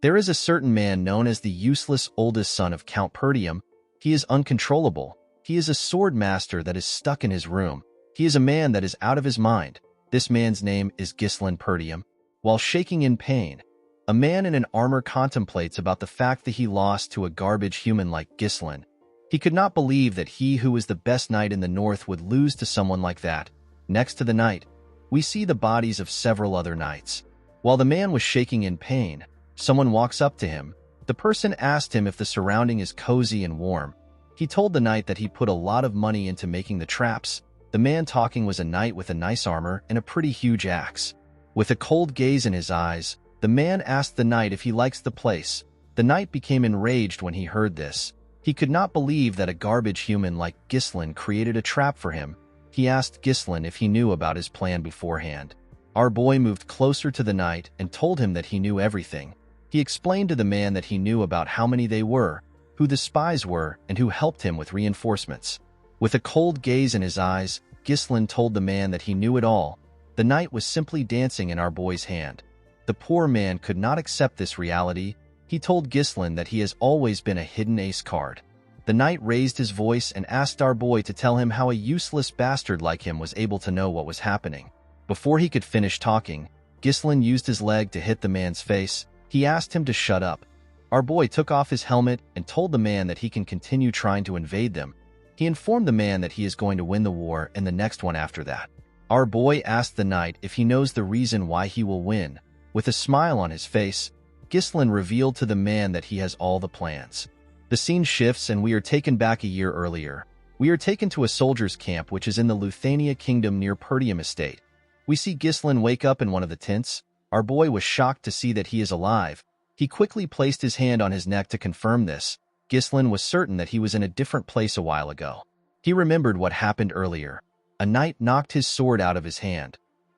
There is a certain man known as the useless oldest son of Count Perdium. He is uncontrollable. He is a sword master that is stuck in his room. He is a man that is out of his mind. This man's name is Ghislain Perdium. While shaking in pain, a man in an armor contemplates about the fact that he lost to a garbage human like Ghislain. He could not believe that he who was the best knight in the north would lose to someone like that. Next to the knight, we see the bodies of several other knights. While the man was shaking in pain, someone walks up to him. The person asked him if the surrounding is cozy and warm. He told the knight that he put a lot of money into making the traps. The man talking was a knight with a nice armor and a pretty huge axe. With a cold gaze in his eyes, the man asked the knight if he likes the place. The knight became enraged when he heard this. He could not believe that a garbage human like Ghislain created a trap for him. He asked Ghislain if he knew about his plan beforehand. Our boy moved closer to the knight and told him that he knew everything. He explained to the man that he knew about how many they were, who the spies were, and who helped him with reinforcements. With a cold gaze in his eyes, Ghislain told the man that he knew it all. The knight was simply dancing in our boy's hand. The poor man could not accept this reality. He told Ghislain that he has always been a hidden ace card. The knight raised his voice and asked our boy to tell him how a useless bastard like him was able to know what was happening. Before he could finish talking, Ghislain used his leg to hit the man's face. He asked him to shut up. Our boy took off his helmet and told the man that he can continue trying to invade them. He informed the man that he is going to win the war and the next one after that. Our boy asked the knight if he knows the reason why he will win. With a smile on his face, Ghislain revealed to the man that he has all the plans. The scene shifts and we are taken back a year earlier. We are taken to a soldier's camp which is in the Luthania kingdom near Perdium estate. We see Ghislain wake up in one of the tents. Our boy was shocked to see that he is alive. He quickly placed his hand on his neck to confirm this. Ghislain was certain that he was in a different place a while ago. He remembered what happened earlier. A knight knocked his sword out of his hand.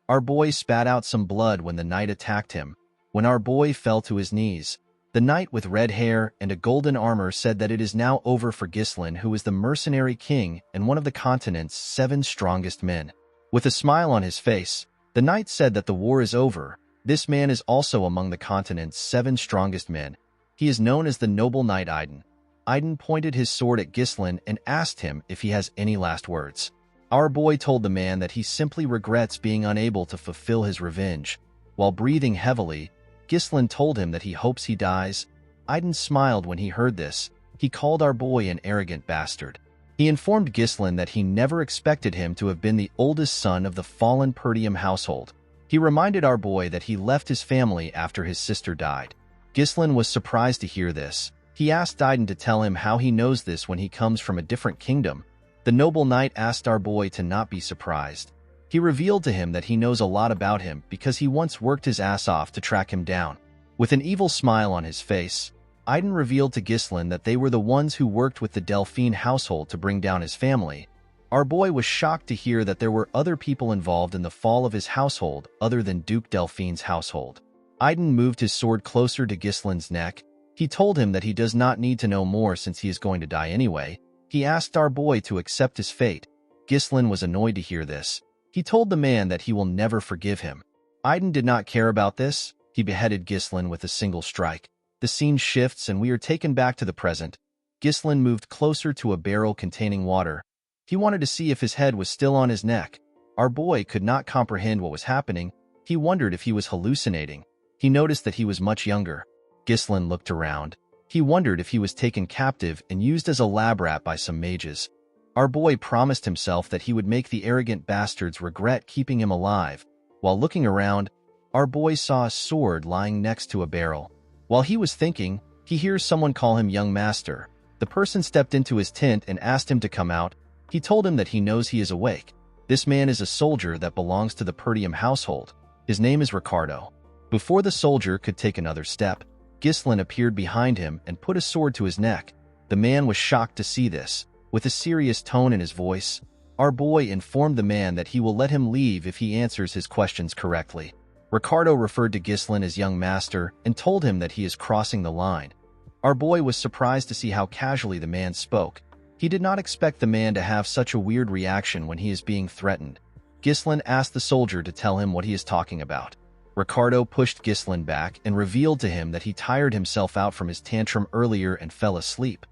Our boy spat out some blood when the knight attacked him. When our boy fell to his knees, the knight with red hair and a golden armor said that it is now over for Ghislain, who is the mercenary king and one of the continent's 7 strongest men. With a smile on his face, the knight said that the war is over. This man is also among the continent's 7 strongest men. He is known as the noble knight Aiden. Aiden pointed his sword at Ghislain and asked him if he has any last words. Our boy told the man that he simply regrets being unable to fulfill his revenge. While breathing heavily, Ghislain told him that he hopes he dies. Aiden smiled when he heard this. He called our boy an arrogant bastard. He informed Ghislain that he never expected him to have been the oldest son of the fallen Perdium household. He reminded our boy that he left his family after his sister died. Ghislain was surprised to hear this. He asked Aiden to tell him how he knows this when he comes from a different kingdom. The noble knight asked our boy to not be surprised. He revealed to him that he knows a lot about him because he once worked his ass off to track him down. With an evil smile on his face, Aiden revealed to Ghislain that they were the ones who worked with the Delphine household to bring down his family. Our boy was shocked to hear that there were other people involved in the fall of his household other than Duke Delphine's household. Aiden moved his sword closer to Ghislain's neck. He told him that he does not need to know more since he is going to die anyway. He asked our boy to accept his fate. Ghislain was annoyed to hear this. He told the man that he will never forgive him. Aiden did not care about this. He beheaded Ghislain with a single strike. The scene shifts and we are taken back to the present. Ghislain moved closer to a barrel containing water. He wanted to see if his head was still on his neck. Our boy could not comprehend what was happening. He wondered if he was hallucinating. He noticed that he was much younger. Ghislain looked around. He wondered if he was taken captive and used as a lab rat by some mages. Our boy promised himself that he would make the arrogant bastards regret keeping him alive. While looking around, our boy saw a sword lying next to a barrel. While he was thinking, he hears someone call him young master. The person stepped into his tent and asked him to come out. He told him that he knows he is awake. This man is a soldier that belongs to the Perdium household. His name is Ricardo. Before the soldier could take another step, Ghislain appeared behind him and put a sword to his neck. The man was shocked to see this. With a serious tone in his voice, our boy informed the man that he will let him leave if he answers his questions correctly. Ricardo referred to Ghislain as young master and told him that he is crossing the line. Our boy was surprised to see how casually the man spoke. He did not expect the man to have such a weird reaction when he is being threatened. Ghislain asked the soldier to tell him what he is talking about. Ricardo pushed Ghislain back and revealed to him that he tired himself out from his tantrum earlier and fell asleep.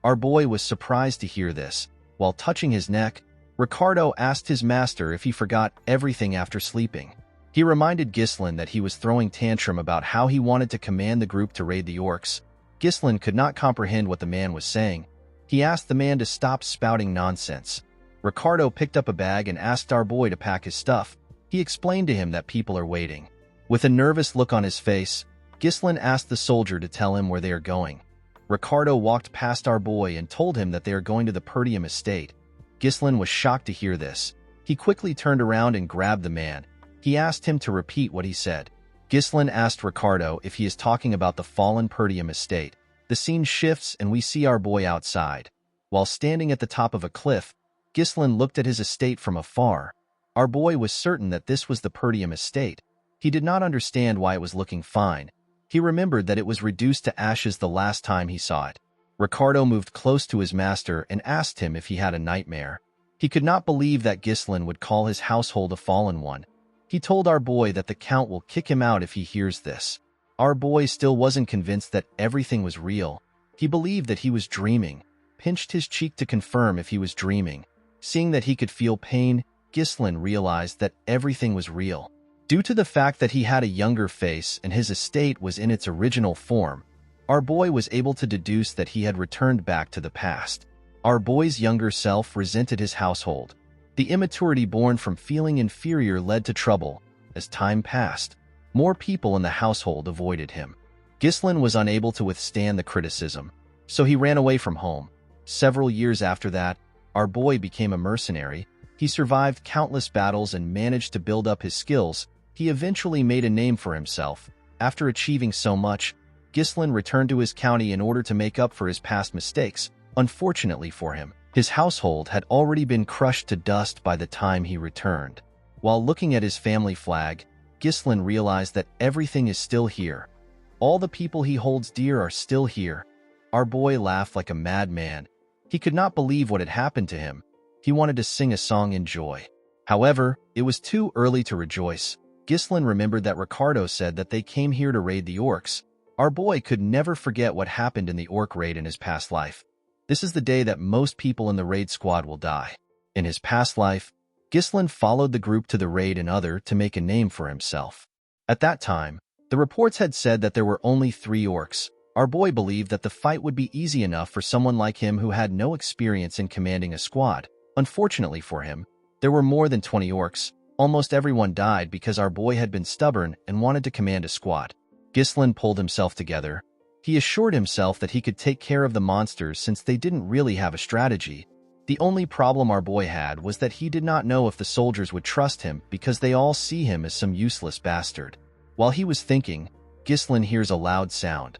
Our boy was surprised to hear this. While touching his neck, Ricardo asked his master if he forgot everything after sleeping. He reminded Ghislain that he was throwing tantrum about how he wanted to command the group to raid the orcs. Ghislain could not comprehend what the man was saying. He asked the man to stop spouting nonsense. Ricardo picked up a bag and asked our boy to pack his stuff. He explained to him that people are waiting. With a nervous look on his face, Ghislain asked the soldier to tell him where they are going. Ricardo walked past our boy and told him that they are going to the Perdium estate. Ghislain was shocked to hear this. He quickly turned around and grabbed the man. He asked him to repeat what he said. Ghislain asked Ricardo if he is talking about the fallen Perdium estate. The scene shifts and we see our boy outside. While standing at the top of a cliff, Ghislain looked at his estate from afar. Our boy was certain that this was the Perdium estate. He did not understand why it was looking fine. He remembered that it was reduced to ashes the last time he saw it. Ricardo moved close to his master and asked him if he had a nightmare. He could not believe that Ghislain would call his household a fallen one. He told our boy that the Count will kick him out if he hears this. Our boy still wasn't convinced that everything was real. He believed that he was dreaming, pinched his cheek to confirm if he was dreaming. Seeing that he could feel pain, Ghislain realized that everything was real. Due to the fact that he had a younger face and his estate was in its original form, our boy was able to deduce that he had returned back to the past. Our boy's younger self resented his household. The immaturity born from feeling inferior led to trouble. As time passed, more people in the household avoided him. Ghislain was unable to withstand the criticism, so he ran away from home. Several years after that, our boy became a mercenary. He survived countless battles and managed to build up his skills. He eventually made a name for himself. After achieving so much, Ghislain returned to his county in order to make up for his past mistakes. Unfortunately for him, his household had already been crushed to dust by the time he returned. While looking at his family flag, Ghislain realized that everything is still here. All the people he holds dear are still here. Our boy laughed like a madman. He could not believe what had happened to him. He wanted to sing a song in joy. However, it was too early to rejoice. Ghislain remembered that Ricardo said that they came here to raid the orcs. Our boy could never forget what happened in the orc raid in his past life. This is the day that most people in the raid squad will die. In his past life, Ghislain followed the group to the raid and other to make a name for himself. At that time, the reports had said that there were only 3 orcs. Our boy believed that the fight would be easy enough for someone like him who had no experience in commanding a squad. Unfortunately for him, there were more than 20 orcs. Almost everyone died because our boy had been stubborn and wanted to command a squad. Ghislain pulled himself together. He assured himself that he could take care of the monsters since they didn't really have a strategy. The only problem our boy had was that he did not know if the soldiers would trust him because they all see him as some useless bastard. While he was thinking, Ghislain hears a loud sound.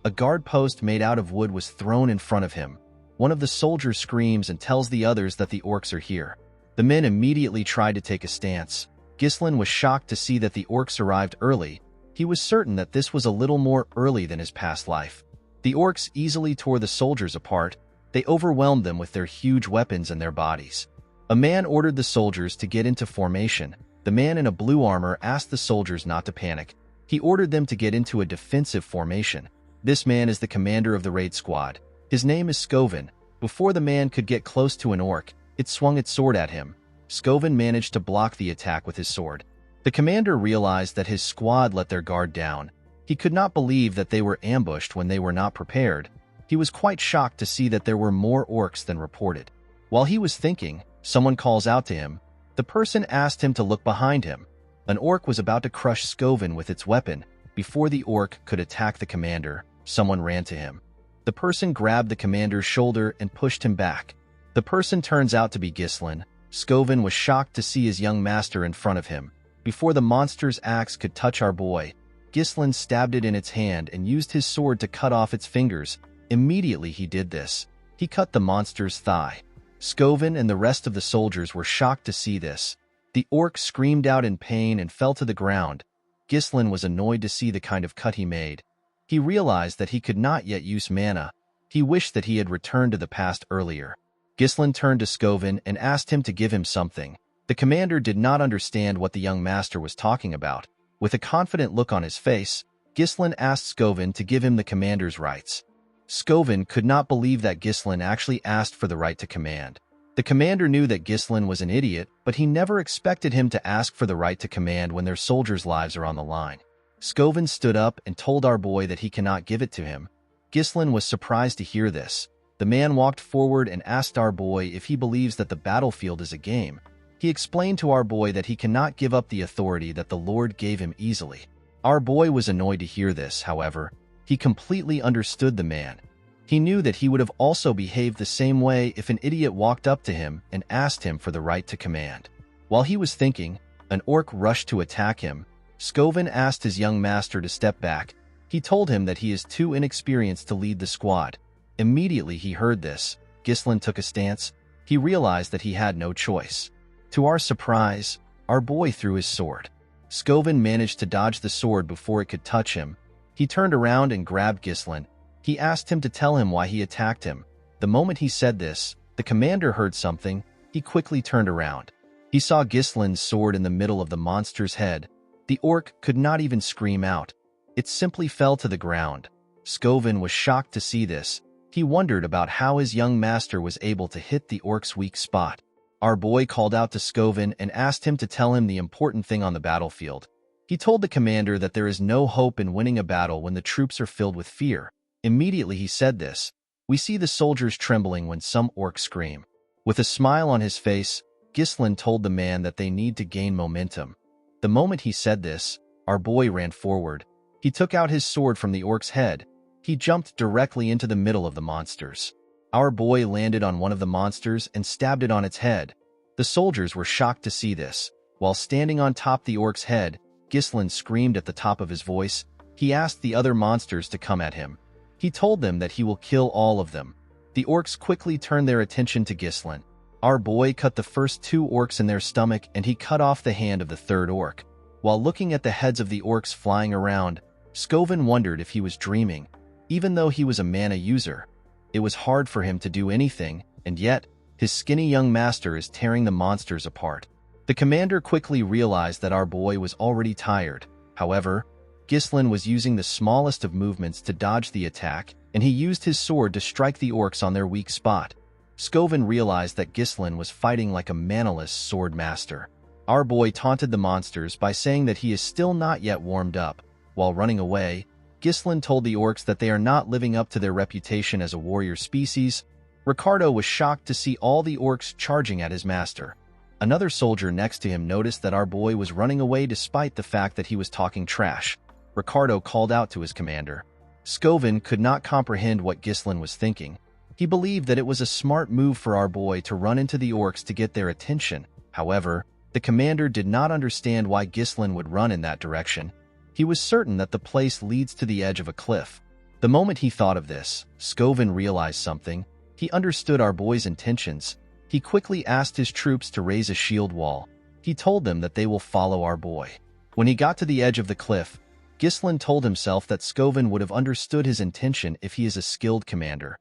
A guard post made out of wood was thrown in front of him. One of the soldiers screams and tells the others that the orcs are here. The men immediately tried to take a stance. Ghislain was shocked to see that the orcs arrived early. He was certain that this was a little more early than his past life. The orcs easily tore the soldiers apart. They overwhelmed them with their huge weapons and their bodies. A man ordered the soldiers to get into formation. The man in a blue armor asked the soldiers not to panic. He ordered them to get into a defensive formation. This man is the commander of the raid squad. His name is Skovin. Before the man could get close to an orc, it swung its sword at him. Skovin managed to block the attack with his sword. The commander realized that his squad let their guard down. He could not believe that they were ambushed when they were not prepared. He was quite shocked to see that there were more orcs than reported. While he was thinking, someone calls out to him. The person asked him to look behind him. An orc was about to crush Skovin with its weapon. Before the orc could attack the commander, someone ran to him. The person grabbed the commander's shoulder and pushed him back. The person turns out to be Ghislain. Skovin was shocked to see his young master in front of him. Before the monster's axe could touch our boy, Ghislain stabbed it in its hand and used his sword to cut off its fingers. Immediately he did this. He cut the monster's thigh. Skovin and the rest of the soldiers were shocked to see this. The orc screamed out in pain and fell to the ground. Ghislain was annoyed to see the kind of cut he made. He realized that he could not yet use mana. He wished that he had returned to the past earlier. Ghislain turned to Skovin and asked him to give him something. The commander did not understand what the young master was talking about. With a confident look on his face, Ghislain asked Skovin to give him the commander's rights. Skovin could not believe that Ghislain actually asked for the right to command. The commander knew that Ghislain was an idiot, but he never expected him to ask for the right to command when their soldiers' lives are on the line. Skovin stood up and told our boy that he cannot give it to him. Ghislain was surprised to hear this. The man walked forward and asked our boy if he believes that the battlefield is a game. He explained to our boy that he cannot give up the authority that the Lord gave him easily. Our boy was annoyed to hear this, however. He completely understood the man. He knew that he would have also behaved the same way if an idiot walked up to him and asked him for the right to command. While he was thinking, an orc rushed to attack him. Skovin asked his young master to step back. He told him that he is too inexperienced to lead the squad. Immediately he heard this, Ghislain took a stance. He realized that he had no choice. To our surprise, our boy threw his sword. Skovin managed to dodge the sword before it could touch him. He turned around and grabbed Ghislain. He asked him to tell him why he attacked him. The moment he said this, the commander heard something. He quickly turned around. He saw Ghislain's sword in the middle of the monster's head. The orc could not even scream out. It simply fell to the ground. Skovin was shocked to see this. He wondered about how his young master was able to hit the orc's weak spot. Our boy called out to Skovin and asked him to tell him the important thing on the battlefield. He told the commander that there is no hope in winning a battle when the troops are filled with fear. Immediately he said this. We see the soldiers trembling when some orcs scream. With a smile on his face, Ghislain told the man that they need to gain momentum. The moment he said this, our boy ran forward. He took out his sword from the orc's head. He jumped directly into the middle of the monsters. Our boy landed on one of the monsters and stabbed it on its head. The soldiers were shocked to see this. While standing on top the orc's head, Ghislain screamed at the top of his voice. He asked the other monsters to come at him. He told them that he will kill all of them. The orcs quickly turned their attention to Ghislain. Our boy cut the first two orcs in their stomach and he cut off the hand of the third orc. While looking at the heads of the orcs flying around, Skovin wondered if he was dreaming. Even though he was a mana user, it was hard for him to do anything, and yet, his skinny young master is tearing the monsters apart. The commander quickly realized that our boy was already tired. However, Ghislain was using the smallest of movements to dodge the attack, and he used his sword to strike the orcs on their weak spot. Skovin realized that Ghislain was fighting like a manaless sword master. Our boy taunted the monsters by saying that he is still not yet warmed up. While running away, Ghislain told the orcs that they are not living up to their reputation as a warrior species. Ricardo was shocked to see all the orcs charging at his master. Another soldier next to him noticed that our boy was running away despite the fact that he was talking trash. Ricardo called out to his commander. Skovin could not comprehend what Ghislain was thinking. He believed that it was a smart move for our boy to run into the orcs to get their attention. However, the commander did not understand why Ghislain would run in that direction. He was certain that the place leads to the edge of a cliff. The moment he thought of this, Skovin realized something. He understood our boy's intentions. He quickly asked his troops to raise a shield wall. He told them that they will follow our boy. When he got to the edge of the cliff, Ghislain told himself that Skovin would have understood his intention if he is a skilled commander.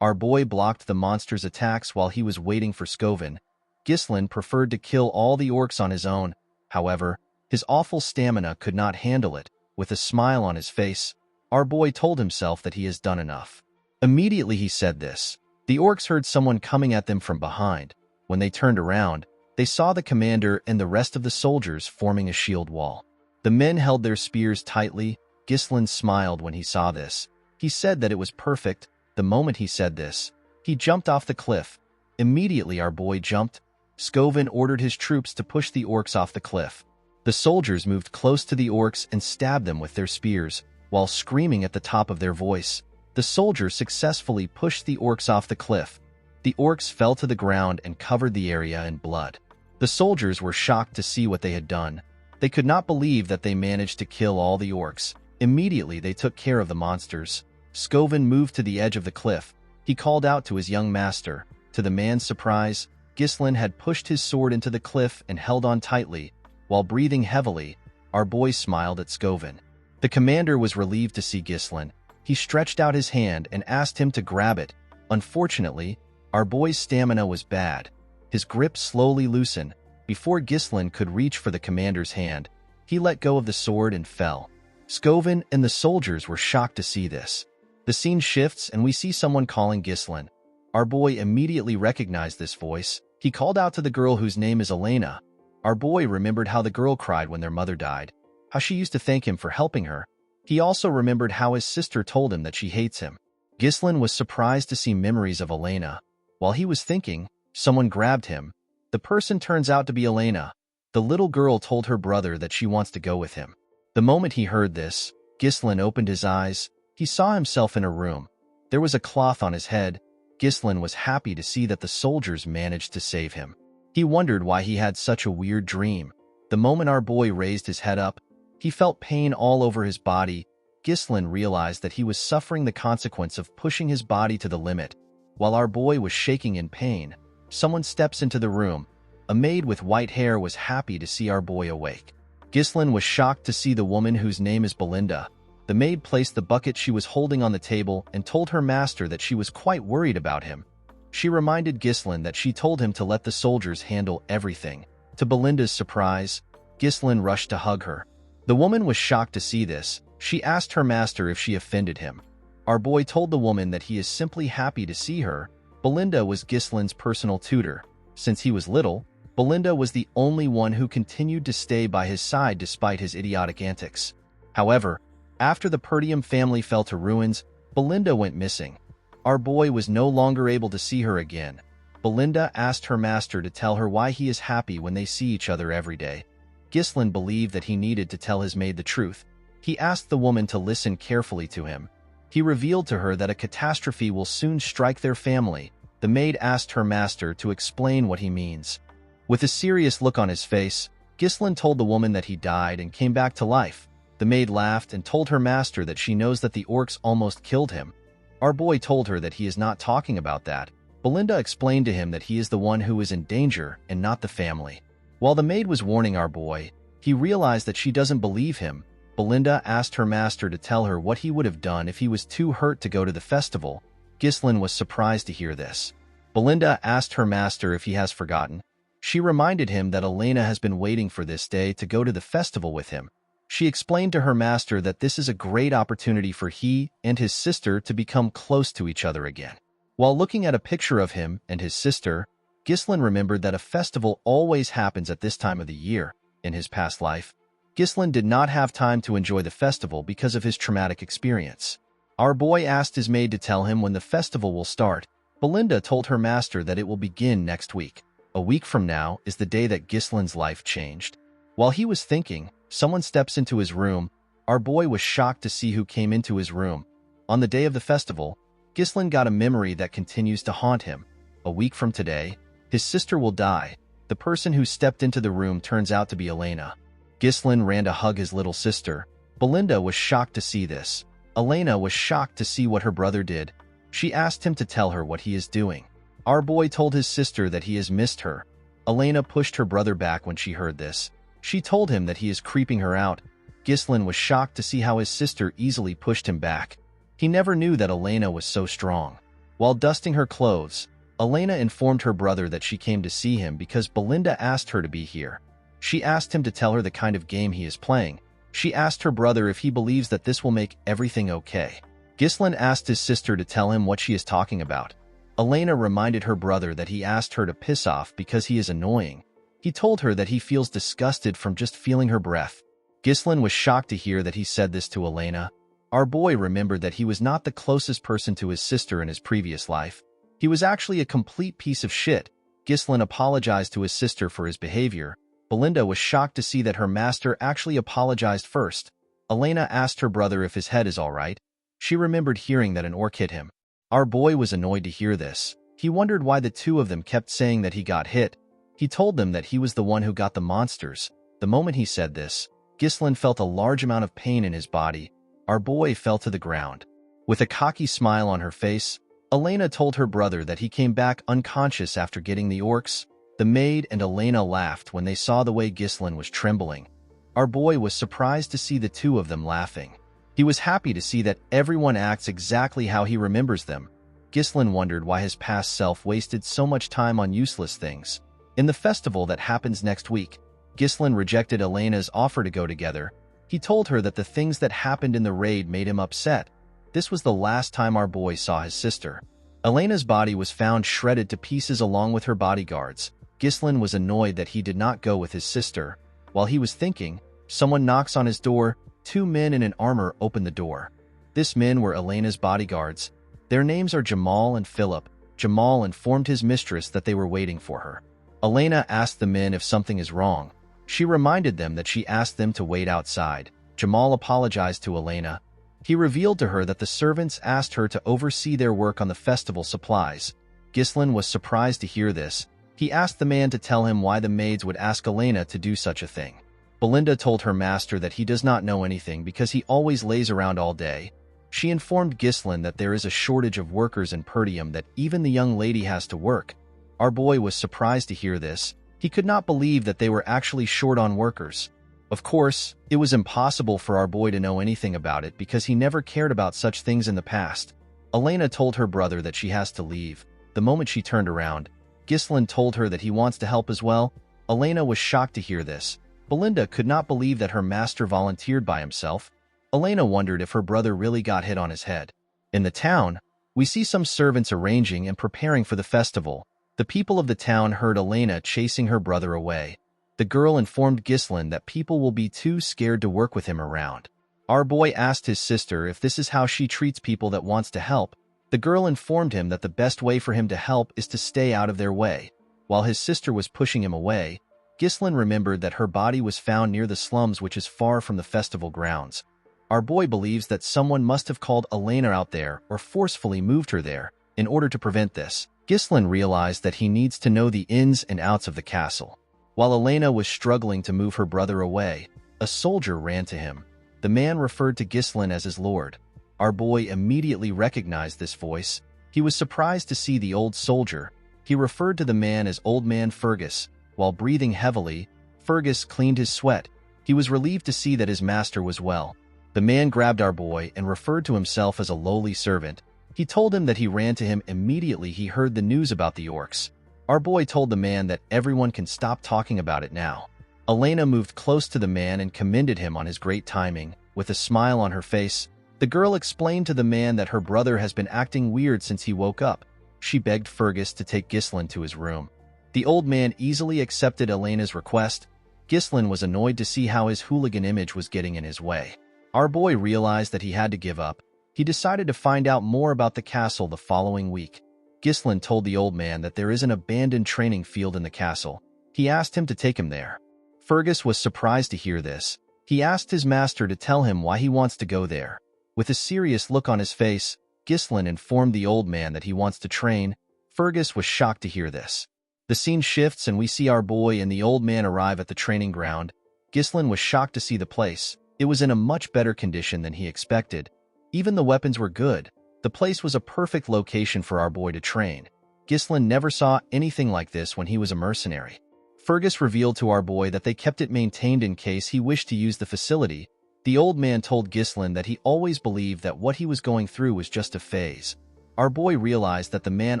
Our boy blocked the monster's attacks while he was waiting for Skovin. Ghislain preferred to kill all the orcs on his own. However, his awful stamina could not handle it. With a smile on his face, our boy told himself that he has done enough. Immediately he said this. The orcs heard someone coming at them from behind. When they turned around, they saw the commander and the rest of the soldiers forming a shield wall. The men held their spears tightly. Ghislain smiled when he saw this. He said that it was perfect. The moment he said this, he jumped off the cliff. Immediately our boy jumped. Skovin ordered his troops to push the orcs off the cliff. The soldiers moved close to the orcs and stabbed them with their spears, while screaming at the top of their voice. The soldiers successfully pushed the orcs off the cliff. The orcs fell to the ground and covered the area in blood. The soldiers were shocked to see what they had done. They could not believe that they managed to kill all the orcs. Immediately they took care of the monsters. Skovin moved to the edge of the cliff. He called out to his young master. To the man's surprise, Ghislain had pushed his sword into the cliff and held on tightly. While breathing heavily, our boy smiled at Skovin. The commander was relieved to see Ghislain. He stretched out his hand and asked him to grab it. Unfortunately, our boy's stamina was bad. His grip slowly loosened. Before Ghislain could reach for the commander's hand, He let go of the sword and fell. Scoven and the soldiers were shocked to see this. The scene shifts and we see someone calling Ghislain. Our boy immediately recognized this voice. He called out to the girl whose name is Elena. Our boy remembered how the girl cried when their mother died, how she used to thank him for helping her. He also remembered how his sister told him that she hates him. Ghislain was surprised to see memories of Elena. While he was thinking, someone grabbed him. The person turns out to be Elena. The little girl told her brother that she wants to go with him. The moment he heard this, Ghislain opened his eyes. He saw himself in a room. There was a cloth on his head. Ghislain was happy to see that the soldiers managed to save him. He wondered why he had such a weird dream. The moment our boy raised his head up, he felt pain all over his body. Ghislain realized that he was suffering the consequence of pushing his body to the limit. While our boy was shaking in pain, someone steps into the room. A maid with white hair was happy to see our boy awake. Ghislain was shocked to see the woman whose name is Belinda. The maid placed the bucket she was holding on the table and told her master that she was quite worried about him. She reminded Ghislain that she told him to let the soldiers handle everything. To Belinda's surprise, Ghislain rushed to hug her. The woman was shocked to see this. She asked her master if she offended him. Our boy told the woman that he is simply happy to see her. Belinda was Ghislain's personal tutor. Since he was little, Belinda was the only one who continued to stay by his side despite his idiotic antics. However, after the Perdium family fell to ruins, Belinda went missing. Our boy was no longer able to see her again. Belinda asked her master to tell her why he is happy when they see each other every day. Ghislain believed that he needed to tell his maid the truth. He asked the woman to listen carefully to him. He revealed to her that a catastrophe will soon strike their family. The maid asked her master to explain what he means. With a serious look on his face, Ghislain told the woman that he died and came back to life. The maid laughed and told her master that she knows that the orcs almost killed him. Our boy told her that he is not talking about that. Belinda explained to him that he is the one who is in danger and not the family. While the maid was warning our boy, he realized that she doesn't believe him. Belinda asked her master to tell her what he would have done if he was too hurt to go to the festival. Ghislain was surprised to hear this. Belinda asked her master if he has forgotten. She reminded him that Elena has been waiting for this day to go to the festival with him. She explained to her master that this is a great opportunity for he and his sister to become close to each other again. While looking at a picture of him and his sister, Ghislain remembered that a festival always happens at this time of the year. In his past life, Ghislain did not have time to enjoy the festival because of his traumatic experience. Our boy asked his maid to tell him when the festival will start. Belinda told her master that it will begin next week. A week from now is the day that Ghislain's life changed. While he was thinking, someone steps into his room. Our boy was shocked to see who came into his room. On the day of the festival, Ghislain got a memory that continues to haunt him. A week from today, his sister will die. The person who stepped into the room turns out to be Elena. Ghislain ran to hug his little sister. Belinda was shocked to see this. Elena was shocked to see what her brother did. She asked him to tell her what he is doing. Our boy told his sister that he has missed her. Elena pushed her brother back when she heard this. She told him that he is creeping her out. Ghislain was shocked to see how his sister easily pushed him back. He never knew that Elena was so strong. While dusting her clothes, Elena informed her brother that she came to see him because Belinda asked her to be here. She asked him to tell her the kind of game he is playing. She asked her brother if he believes that this will make everything okay. Ghislain asked his sister to tell him what she is talking about. Elena reminded her brother that he asked her to piss off because he is annoying. He told her that he feels disgusted from just feeling her breath. Ghislain was shocked to hear that he said this to Elena. Our boy remembered that he was not the closest person to his sister in his previous life. He was actually a complete piece of shit. Ghislain apologized to his sister for his behavior. Belinda was shocked to see that her master actually apologized first. Elena asked her brother if his head is all right. She remembered hearing that an orc hit him. Our boy was annoyed to hear this. He wondered why the two of them kept saying that he got hit. He told them that he was the one who got the monsters. The moment he said this, Ghislain felt a large amount of pain in his body. Our boy fell to the ground. With a cocky smile on her face, Elena told her brother that he came back unconscious after getting the orcs. The maid and Elena laughed when they saw the way Ghislain was trembling. Our boy was surprised to see the two of them laughing. He was happy to see that everyone acts exactly how he remembers them. Ghislain wondered why his past self wasted so much time on useless things. In the festival that happens next week, Ghislain rejected Elena's offer to go together. He told her that the things that happened in the raid made him upset. This was the last time our boy saw his sister. Elena's body was found shredded to pieces along with her bodyguards. Ghislain was annoyed that he did not go with his sister. While he was thinking, someone knocks on his door. 2 men in an armor open the door. These men were Elena's bodyguards. Their names are Jamal and Philip. Jamal informed his mistress that they were waiting for her. Elena asked the men if something is wrong. She reminded them that she asked them to wait outside. Jamal apologized to Elena. He revealed to her that the servants asked her to oversee their work on the festival supplies. Ghislain was surprised to hear this. He asked the man to tell him why the maids would ask Elena to do such a thing. Belinda told her master that he does not know anything because he always lays around all day. She informed Ghislain that there is a shortage of workers in Perdium, that even the young lady has to work. Our boy was surprised to hear this. He could not believe that they were actually short on workers. Of course, it was impossible for our boy to know anything about it because he never cared about such things in the past. Elena told her brother that she has to leave. The moment she turned around, Ghislain told her that he wants to help as well. Elena was shocked to hear this. Belinda could not believe that her master volunteered by himself. Elena wondered if her brother really got hit on his head. In the town, we see some servants arranging and preparing for the festival. The people of the town heard Elena chasing her brother away. The girl informed Ghislain that people will be too scared to work with him around. Our boy asked his sister if this is how she treats people that wants to help. The girl informed him that the best way for him to help is to stay out of their way. While his sister was pushing him away, Ghislain remembered that her body was found near the slums, which is far from the festival grounds. Our boy believes that someone must have called Elena out there or forcefully moved her there. In order to prevent this, Ghislain realized that he needs to know the ins and outs of the castle. While Elena was struggling to move her brother away, a soldier ran to him. The man referred to Ghislain as his lord. Our boy immediately recognized this voice. He was surprised to see the old soldier. He referred to the man as Old Man Fergus. While breathing heavily, Fergus cleaned his sweat. He was relieved to see that his master was well. The man grabbed our boy and referred to himself as a lowly servant. He told him that he ran to him immediately he heard the news about the orcs. Our boy told the man that everyone can stop talking about it now. Elena moved close to the man and commended him on his great timing. With a smile on her face, the girl explained to the man that her brother has been acting weird since he woke up. She begged Fergus to take Ghislain to his room. The old man easily accepted Elena's request. Ghislain was annoyed to see how his hooligan image was getting in his way. Our boy realized that he had to give up. He decided to find out more about the castle the following week. Ghislain told the old man that there is an abandoned training field in the castle. He asked him to take him there. Fergus was surprised to hear this. He asked his master to tell him why he wants to go there. With a serious look on his face, Ghislain informed the old man that he wants to train. Fergus was shocked to hear this. The scene shifts and we see our boy and the old man arrive at the training ground. Ghislain was shocked to see the place. It was in a much better condition than he expected. Even the weapons were good. The place was a perfect location for our boy to train. Ghislain never saw anything like this when he was a mercenary. Fergus revealed to our boy that they kept it maintained in case he wished to use the facility. The old man told Ghislain that he always believed that what he was going through was just a phase. Our boy realized that the man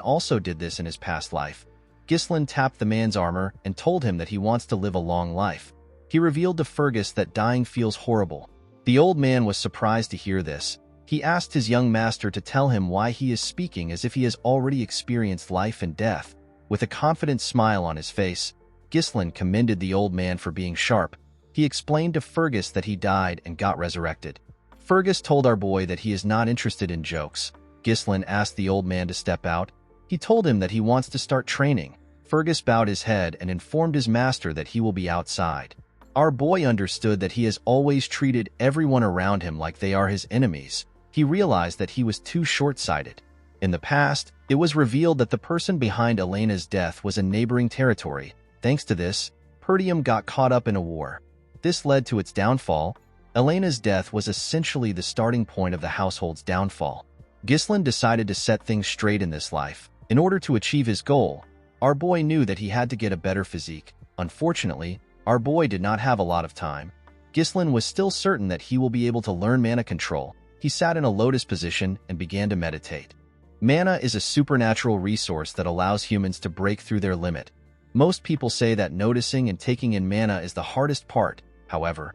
also did this in his past life. Ghislain tapped the man's armor and told him that he wants to live a long life. He revealed to Fergus that dying feels horrible. The old man was surprised to hear this. He asked his young master to tell him why he is speaking as if he has already experienced life and death. With a confident smile on his face, Ghislain commended the old man for being sharp. He explained to Fergus that he died and got resurrected. Fergus told our boy that he is not interested in jokes. Ghislain asked the old man to step out. He told him that he wants to start training. Fergus bowed his head and informed his master that he will be outside. Our boy understood that he has always treated everyone around him like they are his enemies. He realized that he was too short-sighted. In the past, it was revealed that the person behind Elena's death was a neighboring territory. Thanks to this, Perdium got caught up in a war. This led to its downfall. Elena's death was essentially the starting point of the household's downfall. Ghislain decided to set things straight in this life. In order to achieve his goal, our boy knew that he had to get a better physique. Unfortunately, our boy did not have a lot of time. Ghislain was still certain that he will be able to learn mana control. He sat in a lotus position and began to meditate. Mana is a supernatural resource that allows humans to break through their limit. Most people say that noticing and taking in mana is the hardest part. However,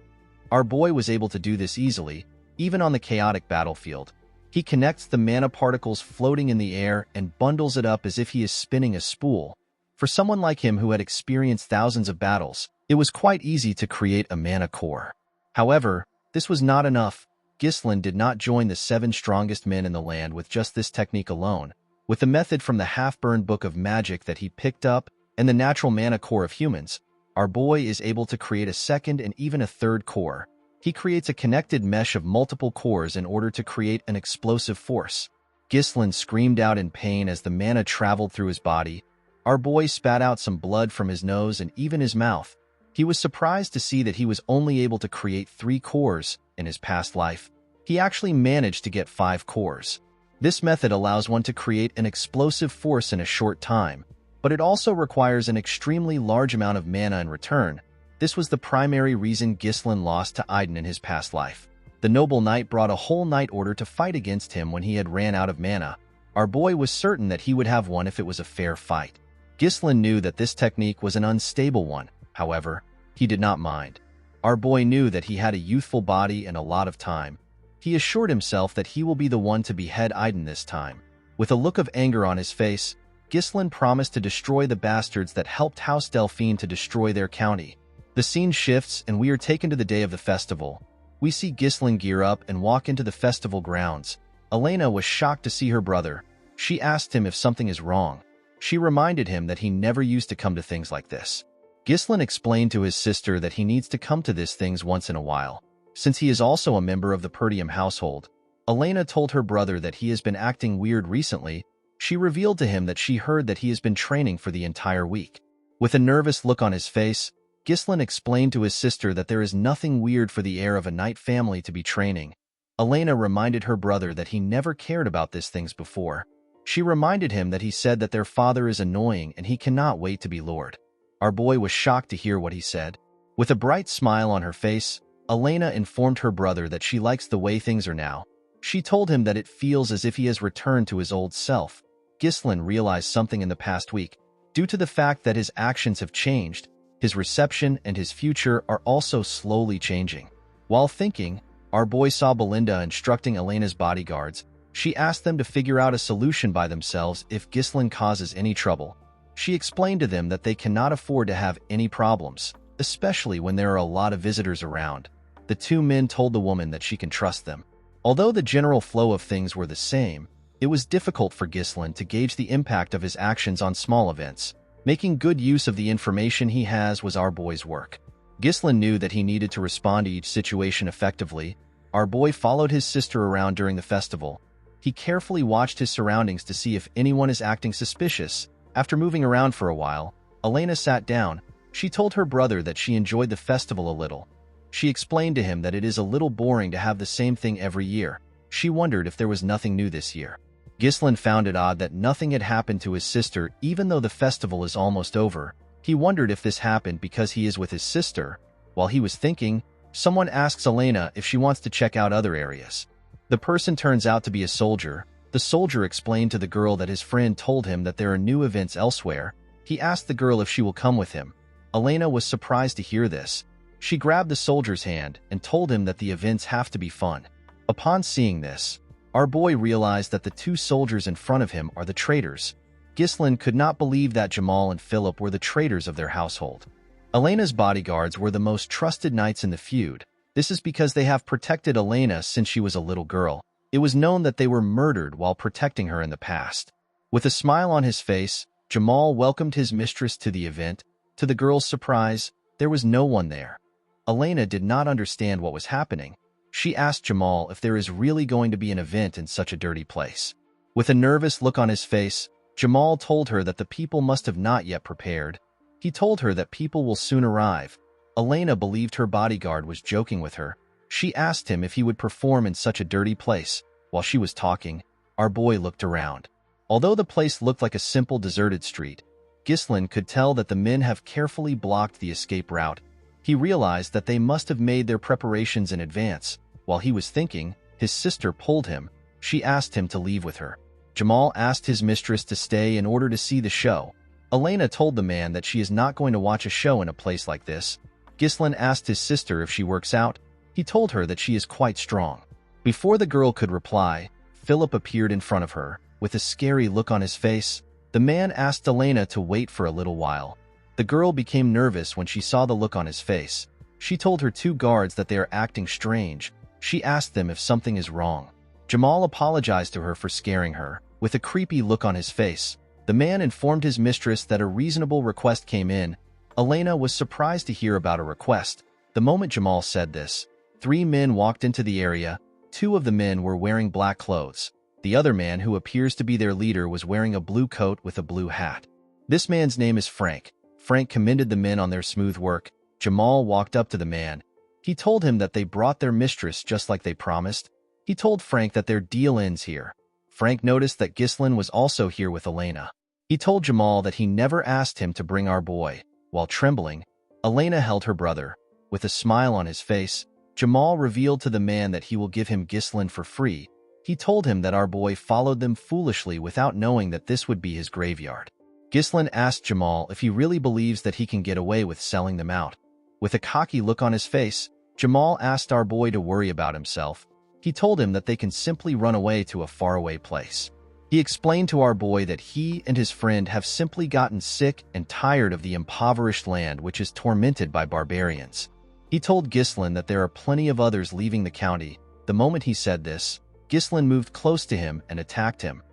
our boy was able to do this easily, even on the chaotic battlefield. He connects the mana particles floating in the air and bundles it up as if he is spinning a spool. For someone like him who had experienced thousands of battles, it was quite easy to create a mana core. However, this was not enough. Ghislain did not join the 7 strongest men in the land with just this technique alone. With the method from the half-burned book of magic that he picked up and the natural mana core of humans, our boy is able to create a second and even a third core. He creates a connected mesh of multiple cores in order to create an explosive force. Ghislain screamed out in pain as the mana traveled through his body. Our boy spat out some blood from his nose and even his mouth. He was surprised to see that he was only able to create 3 cores in his past life. He actually managed to get 5 cores. This method allows one to create an explosive force in a short time, but it also requires an extremely large amount of mana in return. This was the primary reason Ghislain lost to Aiden in his past life. The noble knight brought a whole knight order to fight against him when he had ran out of mana. Our boy was certain that he would have won if it was a fair fight. Ghislain knew that this technique was an unstable one. However, he did not mind. Our boy knew that he had a youthful body and a lot of time. He assured himself that he will be the one to behead Aiden this time. With a look of anger on his face, Ghislain promised to destroy the bastards that helped House Delphine to destroy their county. The scene shifts and we are taken to the day of the festival. We see Ghislain gear up and walk into the festival grounds. Elena was shocked to see her brother. She asked him if something is wrong. She reminded him that he never used to come to things like this. Ghislain explained to his sister that he needs to come to these things once in a while, since he is also a member of the Perdium household. Elena told her brother that he has been acting weird recently. She revealed to him that she heard that he has been training for the entire week. With a nervous look on his face, Ghislain explained to his sister that there is nothing weird for the heir of a knight family to be training. Elena reminded her brother that he never cared about these things before. She reminded him that he said that their father is annoying and he cannot wait to be lord. Our boy was shocked to hear what he said. With a bright smile on her face, Elena informed her brother that she likes the way things are now. She told him that it feels as if he has returned to his old self. Ghislain realized something in the past week. Due to the fact that his actions have changed, his reception and his future are also slowly changing. While thinking, our boy saw Belinda instructing Elena's bodyguards. She asked them to figure out a solution by themselves if Ghislain causes any trouble. She explained to them that they cannot afford to have any problems, especially when there are a lot of visitors around. The 2 men told the woman that she can trust them. Although the general flow of things were the same, it was difficult for Ghislain to gauge the impact of his actions on small events. Making good use of the information he has was our boy's work. Ghislain knew that he needed to respond to each situation effectively. Our boy followed his sister around during the festival. He carefully watched his surroundings to see if anyone is acting suspicious. After moving around for a while, Elena sat down. She told her brother that she enjoyed the festival a little. She explained to him that it is a little boring to have the same thing every year. She wondered if there was nothing new this year. Ghislain found it odd that nothing had happened to his sister even though the festival is almost over. He wondered if this happened because he is with his sister. While he was thinking, someone asks Elena if she wants to check out other areas. The person turns out to be a soldier. The soldier explained to the girl that his friend told him that there are new events elsewhere. He asked the girl if she will come with him. Elena was surprised to hear this. She grabbed the soldier's hand and told him that the events have to be fun. Upon seeing this, our boy realized that the 2 soldiers in front of him are the traitors. Ghislain could not believe that Jamal and Philip were the traitors of their household. Elena's bodyguards were the most trusted knights in the feud. This is because they have protected Elena since she was a little girl. It was known that they were murdered while protecting her in the past. With a smile on his face, Jamal welcomed his mistress to the event. To the girl's surprise, there was no one there. Elena did not understand what was happening. She asked Jamal if there is really going to be an event in such a dirty place. With a nervous look on his face, Jamal told her that the people must have not yet prepared. He told her that people will soon arrive. Elena believed her bodyguard was joking with her. She asked him if he would perform in such a dirty place. While she was talking, our boy looked around. Although the place looked like a simple deserted street, Ghislain could tell that the men have carefully blocked the escape route. He realized that they must have made their preparations in advance. While he was thinking, his sister pulled him. She asked him to leave with her. Jamal asked his mistress to stay in order to see the show. Elena told the man that she is not going to watch a show in a place like this. Ghislain asked his sister if she works out. He told her that she is quite strong. Before the girl could reply, Philip appeared in front of her. With a scary look on his face, the man asked Elena to wait for a little while. The girl became nervous when she saw the look on his face. She told her two guards that they are acting strange. She asked them if something is wrong. Jamal apologized to her for scaring her. With a creepy look on his face, the man informed his mistress that a reasonable request came in. Elena was surprised to hear about a request. The moment Jamal said this, 3 men walked into the area. 2 of the men were wearing black clothes. The other man, who appears to be their leader, was wearing a blue coat with a blue hat. This man's name is Frank. Frank commended the men on their smooth work. Jamal walked up to the man. He told him that they brought their mistress just like they promised. He told Frank that their deal ends here. Frank noticed that Ghislain was also here with Elena. He told Jamal that he never asked him to bring our boy. While trembling, Elena held her brother. With a smile on his face, Jamal revealed to the man that he will give him Ghislain for free. He told him that our boy followed them foolishly without knowing that this would be his graveyard. Ghislain asked Jamal if he really believes that he can get away with selling them out. With a cocky look on his face, Jamal asked our boy to worry about himself. He told him that they can simply run away to a faraway place. He explained to our boy that he and his friend have simply gotten sick and tired of the impoverished land which is tormented by barbarians. He told Ghislain that there are plenty of others leaving the county. The moment he said this, Ghislain moved close to him and attacked him.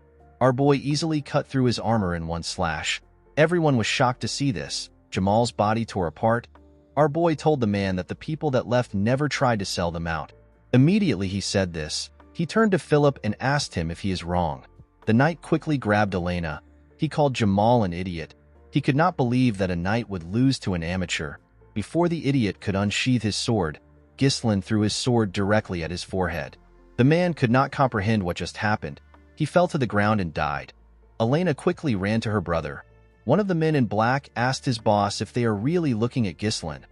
Our boy easily cut through his armor in one slash. Everyone was shocked to see this. Jamal's body tore apart. Our boy told the man that the people that left never tried to sell them out. Immediately he said this, he turned to Philip and asked him if he is wrong. The knight quickly grabbed Elena. He called Jamal an idiot. He could not believe that a knight would lose to an amateur. Before the idiot could unsheath his sword, Ghislain threw his sword directly at his forehead. The man could not comprehend what just happened. He fell to the ground and died. Elena quickly ran to her brother. One of the men in black asked his boss if they are really looking at Ghislain.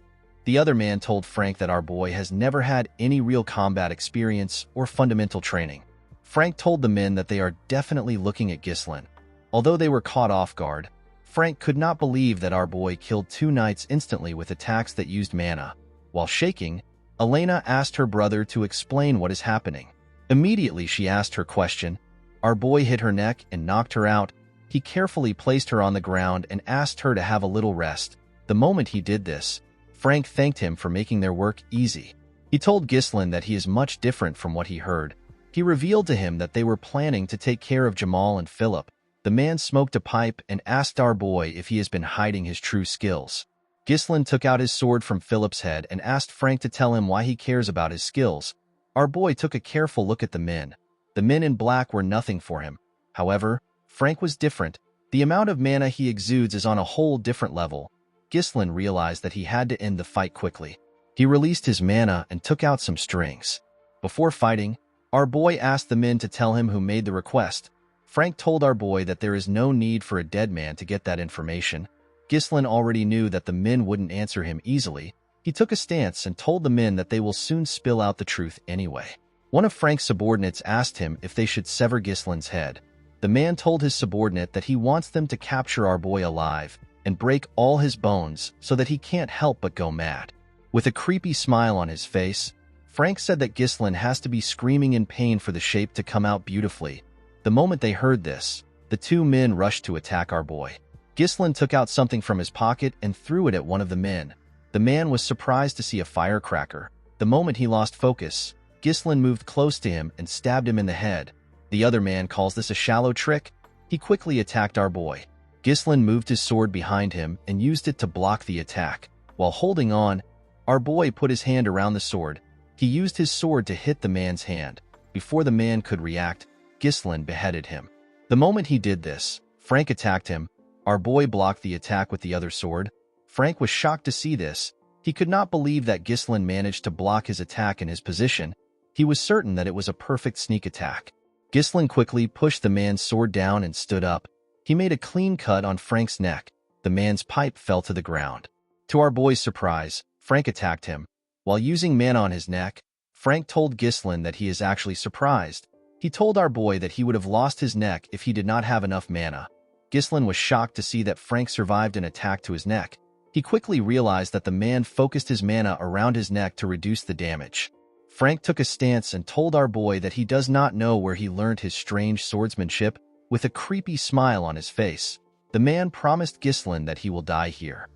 The other man told Frank that our boy has never had any real combat experience or fundamental training. Frank told the men that they are definitely looking at Ghislain. Although they were caught off guard, Frank could not believe that our boy killed 2 knights instantly with attacks that used mana. While shaking, Elena asked her brother to explain what is happening. Immediately she asked her question. Our boy hit her neck and knocked her out. He carefully placed her on the ground and asked her to have a little rest. The moment he did this, Frank thanked him for making their work easy. He told Ghislain that he is much different from what he heard. He revealed to him that they were planning to take care of Jamal and Philip. The man smoked a pipe and asked our boy if he has been hiding his true skills. Ghislain took out his sword from Philip's head and asked Frank to tell him why he cares about his skills. Our boy took a careful look at the men. The men in black were nothing for him. However, Frank was different. The amount of mana he exudes is on a whole different level. Ghislain realized that he had to end the fight quickly. He released his mana and took out some strings. Before fighting, our boy asked the men to tell him who made the request. Frank told our boy that there is no need for a dead man to get that information. Ghislain already knew that the men wouldn't answer him easily. He took a stance and told the men that they will soon spill out the truth anyway. One of Frank's subordinates asked him if they should sever Ghislain's head. The man told his subordinate that he wants them to capture our boy alive and break all his bones so that he can't help but go mad. With a creepy smile on his face, Frank said that Ghislain has to be screaming in pain for the shape to come out beautifully. The moment they heard this, the 2 men rushed to attack our boy. Ghislain took out something from his pocket and threw it at one of the men. The man was surprised to see a firecracker. The moment he lost focus, Ghislain moved close to him and stabbed him in the head. The other man calls this a shallow trick. He quickly attacked our boy. Ghislain moved his sword behind him and used it to block the attack. While holding on, our boy put his hand around the sword. He used his sword to hit the man's hand. Before the man could react, Ghislain beheaded him. The moment he did this, Frank attacked him. Our boy blocked the attack with the other sword. Frank was shocked to see this. He could not believe that Ghislain managed to block his attack in his position. He was certain that it was a perfect sneak attack. Ghislain quickly pushed the man's sword down and stood up. He made a clean cut on Frank's neck. The man's pipe fell to the ground. To our boy's surprise, Frank attacked him. While using mana on his neck, Frank told Ghislain that he is actually surprised. He told our boy that he would have lost his neck if he did not have enough mana. Ghislain was shocked to see that Frank survived an attack to his neck. He quickly realized that the man focused his mana around his neck to reduce the damage. Frank took a stance and told our boy that he does not know where he learned his strange swordsmanship. With a creepy smile on his face, the man promised Ghislain that he will die here.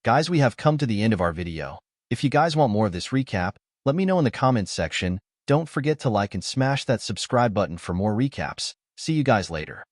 Guys, we have come to the end of our video. If you guys want more of this recap, let me know in the comments section. Don't forget to like and smash that subscribe button for more recaps. See you guys later.